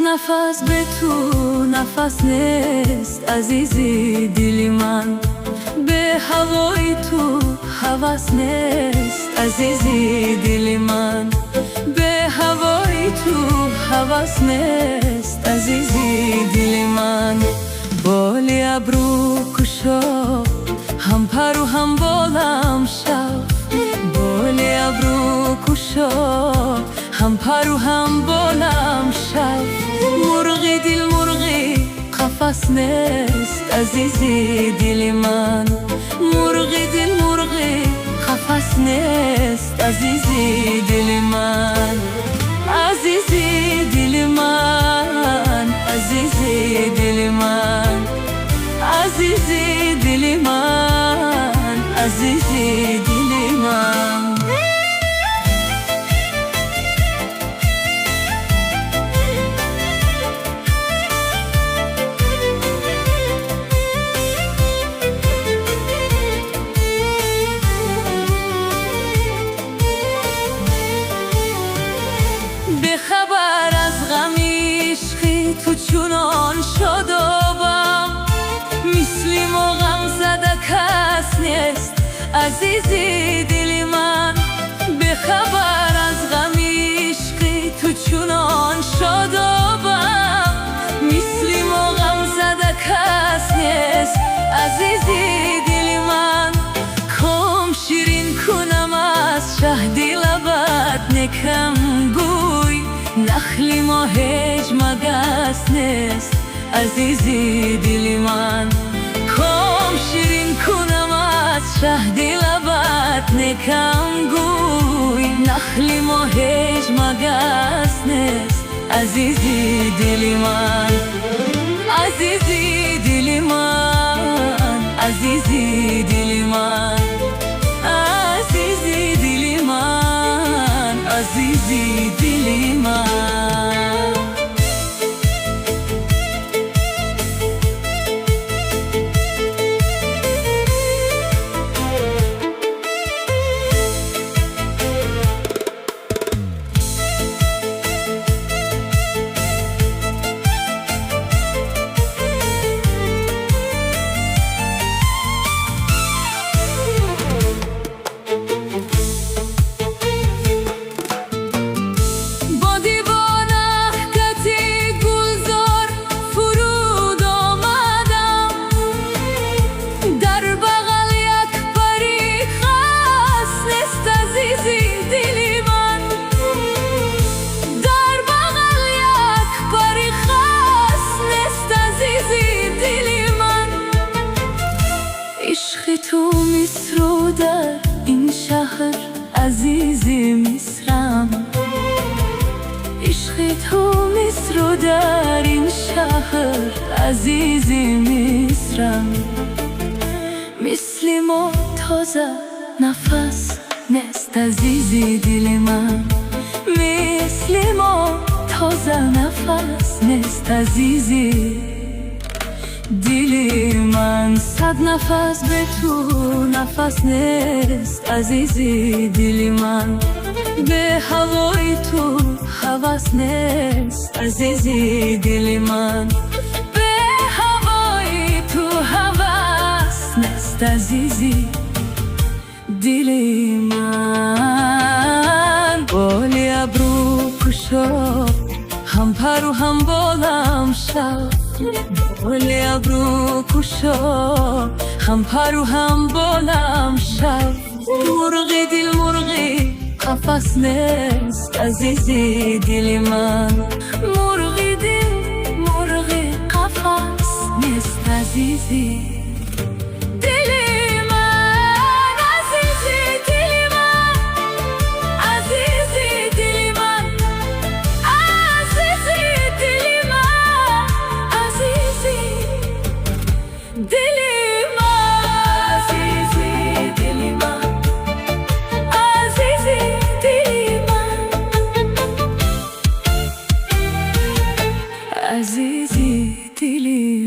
نفس به تو نفس نیست عزیزی دلی من، به هوای تو هوس نیست عزیزی دلی من، به هوای تو هوس نیست عزیزی دلی من. بالی ابرو کشا هم پر و هم بالم شو، بالی ابرو کشا هم پر و هم بالم شو. مرغی دل مرغی قفس نیست عزیزی دلی من، مرغی دل مرغی قفس نیست عزیزی دلی من، عزیزی دلی من، عزیزی دلی من، عزیزی دلی من، عزیزی دلی من. بخبر از غم عشقی تو چونان شادابم، مثل ما غم زده کس نیست عزیزی دلی من. بخبر از غم عشقی تو چونان شادابم، مثل ما غم زده کس نیست عزیزی دلی من. کام شیرین کنم از شهد لبت نکم گوی، نخلی ما هیچ مگس نیست عزیزی دلی من. کام شیرین کنم از شهد لبت نکم گوی، نخلی ما هیچ مگس نیست عزیزی دلی من، عزیزی دلی من، عزیزی دلی من، عزیزی دلی من، عزیزی دلی من. عشق تو مصر و در این شهر عزیزی مصرم، عشق تو مصر و در این شهر عزیزی مصرم. مثل ما تازه نفس نیست عزیزی دل من، مثل ما تازه نفس نیست عزیزی دلی من. صد نفس به تو نفس نیست عزیزی دلی من، به هوای تو هوس نیست عزیزی دلی من، به هوای تو هوس نیست عزیزی دلی من. بالی ابرو کشا هم پر و هم بالم شو، بالی ابرو کشا هم پر و هم بالم شو. مرغی دل مرغی قفس نیست عزیزی دلی من، مرغی دل مرغی قفس نیست عزیزی دلی من، عزیزی دلی من، عزیزی دلی من، عزیزی دلی من، عزیزی دلی من، عزیزی دلی من، عزیزی دلی من، عزیزی دلی